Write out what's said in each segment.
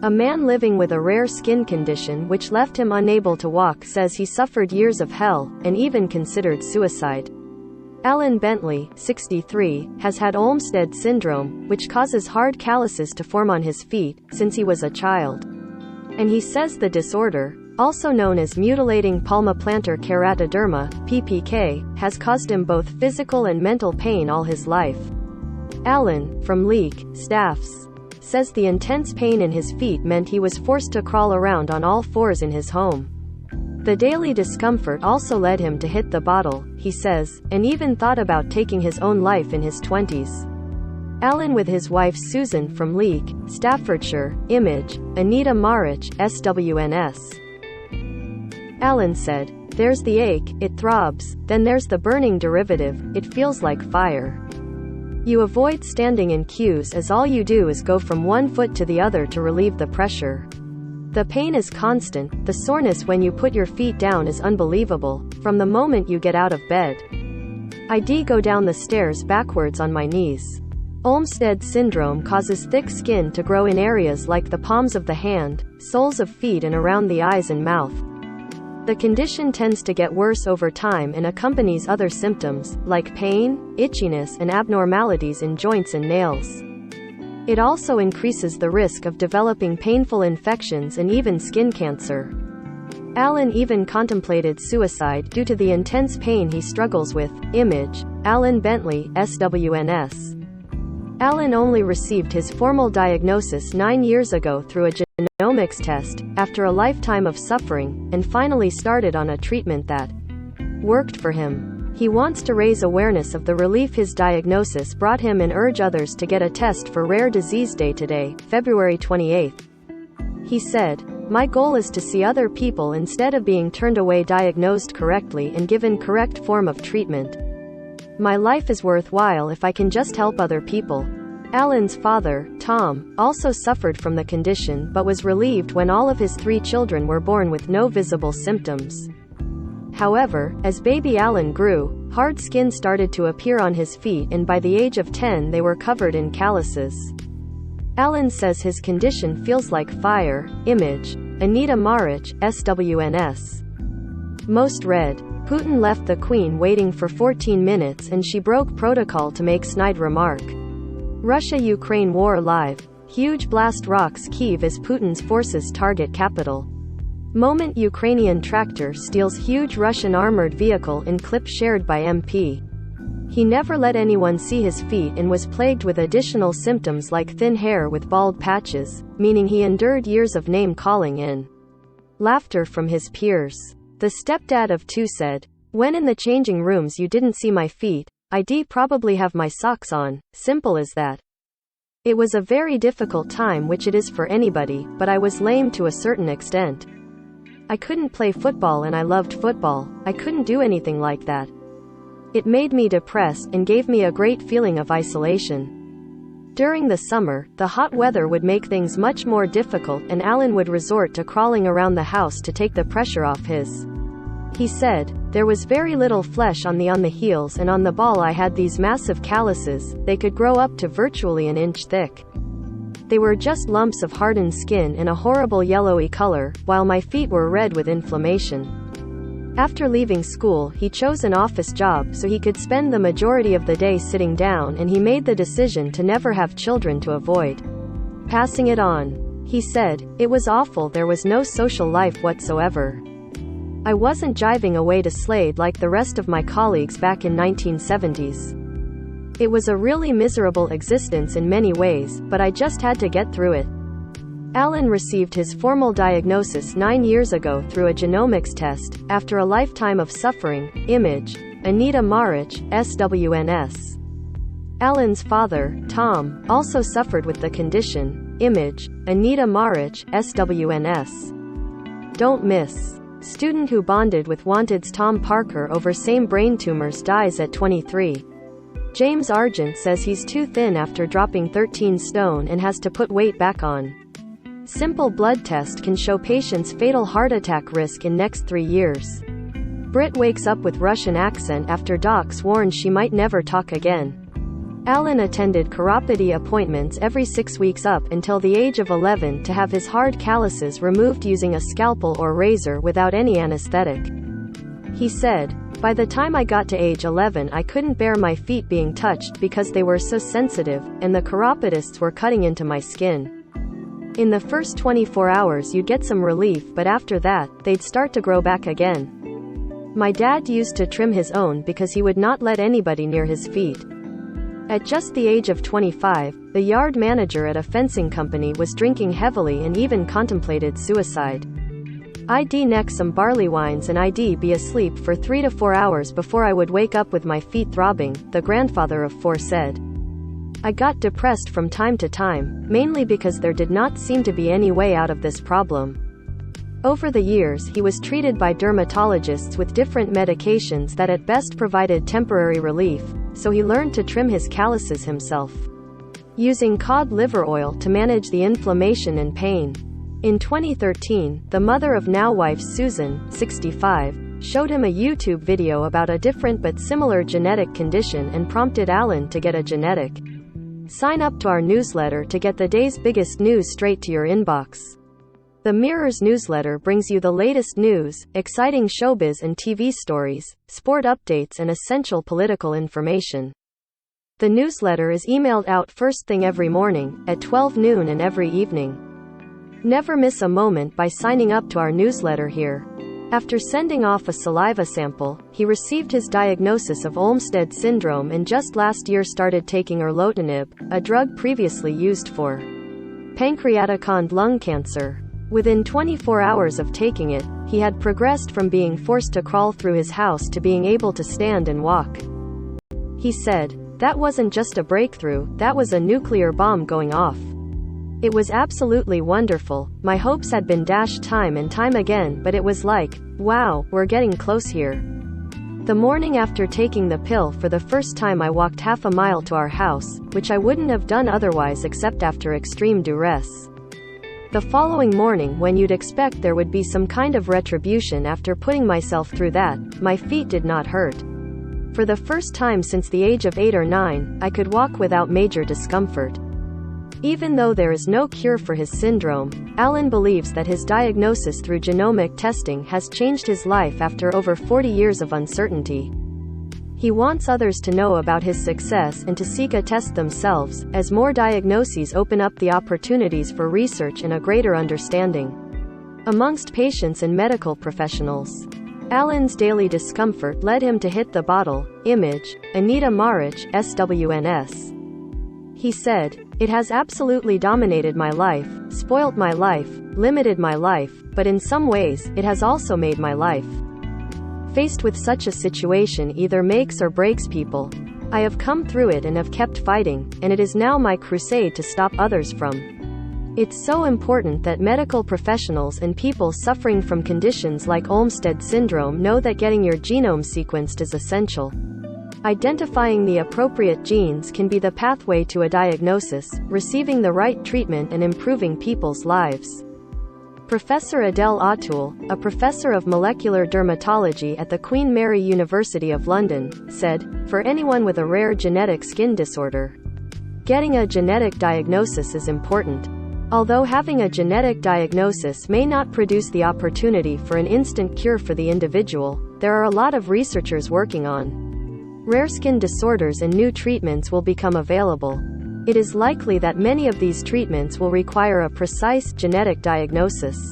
A man living with a rare skin condition which left him unable to walk says he suffered years of hell, and even considered suicide. Alan Bentley, 63, has had Olmsted syndrome, which causes hard calluses to form on his feet, since he was a child. And he says the disorder, also known as mutilating palmoplantar keratoderma, PPK, has caused him both physical and mental pain all his life. Alan, from Leek, Staffs, says the intense pain in his feet meant he was forced to crawl around on all fours in his home. The daily discomfort also led him to hit the bottle, he says, and even thought about taking his own life in his 20s. Alan with his wife Susan from Leek, Staffordshire, Image, Anita Marich, SWNS. Alan said, "There's the ache, it throbs, then there's the burning derivative, it feels like fire. You avoid standing in queues as all you do is go from one foot to the other to relieve the pressure. The pain is constant, the soreness when you put your feet down is unbelievable, from the moment you get out of bed. I go down the stairs backwards on my knees." Olmsted syndrome causes thick skin to grow in areas like the palms of the hand, soles of feet and around the eyes and mouth. The condition tends to get worse over time and accompanies other symptoms, like pain, itchiness and abnormalities in joints and nails. It also increases the risk of developing painful infections and even skin cancer. Alan even contemplated suicide due to the intense pain he struggles with. Image, Alan Bentley, SWNS. Alan only received his formal diagnosis 9 years ago through a genomics test, after a lifetime of suffering, and finally started on a treatment that worked for him. He wants to raise awareness of the relief his diagnosis brought him and urge others to get a test for Rare Disease Day today, February 28. He said, "My goal is to see other people instead of being turned away diagnosed correctly and given correct form of treatment. My life is worthwhile if I can just help other people." Alan's father, Tom, also suffered from the condition but was relieved when all of his 3 children were born with no visible symptoms. However, as baby Alan grew, hard skin started to appear on his feet and by the age of 10 they were covered in calluses. Alan says his condition feels like fire. Image, Anita Marich, SWNS. Most read. Putin left the Queen waiting for 14 minutes and she broke protocol to make snide remark. Russia-Ukraine war live. Huge blast rocks Kyiv as Putin's forces target capital. Moment Ukrainian tractor steals huge Russian armored vehicle in clip shared by MP. He never let anyone see his feet and was plagued with additional symptoms like thin hair with bald patches, meaning he endured years of name-calling and laughter from his peers. The stepdad of 2 said, "When in the changing rooms you didn't see my feet, I'd probably have my socks on, simple as that. It was a very difficult time, which it is for anybody, but I was lame to a certain extent. I couldn't play football and I loved football, I couldn't do anything like that. It made me depressed and gave me a great feeling of isolation." During the summer, the hot weather would make things much more difficult and Alan would resort to crawling around the house to take the pressure off his. He said, "There was very little flesh on the heels and on the ball I had these massive calluses, they could grow up to virtually an inch thick. They were just lumps of hardened skin in a horrible yellowy color, while my feet were red with inflammation." After leaving school, he chose an office job so he could spend the majority of the day sitting down and he made the decision to never have children to avoid passing it on. He said, "It was awful, there was no social life whatsoever. I wasn't jiving away to Slade like the rest of my colleagues back in 1970s. It was a really miserable existence in many ways, but I just had to get through it." Alan received his formal diagnosis 9 years ago through a genomics test, after a lifetime of suffering. Image, Anita Marich, SWNS. Alan's father, Tom, also suffered with the condition. Image, Anita Marich, SWNS. Don't miss. Student who bonded with Wanted's Tom Parker over same brain tumors dies at 23. James Argent says he's too thin after dropping 13 stone and has to put weight back on. Simple blood test can show patient's fatal heart attack risk in next 3 years. Brit wakes up with Russian accent after docs warn she might never talk again. Alan attended chiropody appointments every 6 weeks up until the age of 11 to have his hard calluses removed using a scalpel or razor without any anesthetic. He said, "By the time I got to age 11 I couldn't bear my feet being touched because they were so sensitive, and the chiropodists were cutting into my skin. In the first 24 hours you'd get some relief, but after that, they'd start to grow back again." My dad used to trim his own because he would not let anybody near his feet. At just the age of 25, the yard manager at a fencing company was drinking heavily and even contemplated suicide. "I'd neck some barley wines and I'd be asleep for 3 to 4 hours before I would wake up with my feet throbbing," the grandfather of 4 said. "I got depressed from time to time, mainly because there did not seem to be any way out of this problem." Over the years he was treated by dermatologists with different medications that at best provided temporary relief, so he learned to trim his calluses himself, using cod liver oil to manage the inflammation and pain. In 2013, the mother of now-wife Susan, 65, showed him a YouTube video about a different but similar genetic condition and prompted Alan to get a genetic. Sign up to our newsletter to get the day's biggest news straight to your inbox. The Mirror's newsletter brings you the latest news, exciting showbiz and TV stories, sport updates and essential political information. The newsletter is emailed out first thing every morning, at 12 noon and every evening. Never miss a moment by signing up to our newsletter here. After sending off a saliva sample, he received his diagnosis of Olmsted syndrome and just last year started taking erlotinib, a drug previously used for pancreatic lung cancer. Within 24 hours of taking it, he had progressed from being forced to crawl through his house to being able to stand and walk. He said, "That wasn't just a breakthrough, that was a nuclear bomb going off. It was absolutely wonderful. My hopes had been dashed time and time again, but it was like, wow, we're getting close here." The morning after taking the pill for the first time I walked half a mile to our house, which I wouldn't have done otherwise except after extreme duress. The following morning, when you'd expect there would be some kind of retribution after putting myself through that, my feet did not hurt. For the first time since the age of 8 or 9, I could walk without major discomfort. Even though there is no cure for his syndrome, Alan believes that his diagnosis through genomic testing has changed his life after over 40 years of uncertainty. He wants others to know about his success and to seek a test themselves, as more diagnoses open up the opportunities for research and a greater understanding amongst patients and medical professionals. Alan's daily discomfort led him to hit the bottle. Image, Anita Marich, SWNS. He said, "It has absolutely dominated my life, spoilt my life, limited my life, but in some ways, it has also made my life. Faced with such a situation either makes or breaks people. I have come through it and have kept fighting, and it is now my crusade to stop others from. It's so important that medical professionals and people suffering from conditions like Olmsted syndrome know that getting your genome sequenced is essential. Identifying the appropriate genes can be the pathway to a diagnosis, receiving the right treatment and improving people's lives." Professor Adele O'Toole, a professor of molecular dermatology at the Queen Mary University of London, said, "For anyone with a rare genetic skin disorder, getting a genetic diagnosis is important. Although having a genetic diagnosis may not produce the opportunity for an instant cure for the individual, there are a lot of researchers working on rare skin disorders and new treatments will become available. It is likely that many of these treatments will require a precise genetic diagnosis.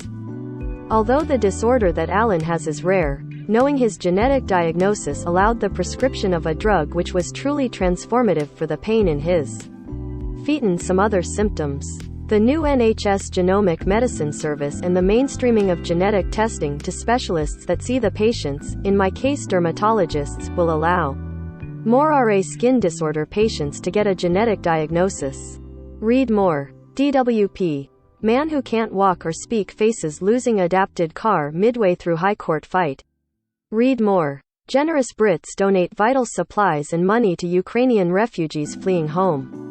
Although the disorder that Alan has is rare, knowing his genetic diagnosis allowed the prescription of a drug which was truly transformative for the pain in his feet and some other symptoms. The new NHS Genomic Medicine Service and the mainstreaming of genetic testing to specialists that see the patients, in my case dermatologists, will allow more RA skin disorder patients to get a genetic diagnosis." Read more. DWP. Man who can't walk or speak faces losing adapted car midway through High Court fight. Read more. Generous Brits donate vital supplies and money to Ukrainian refugees fleeing home.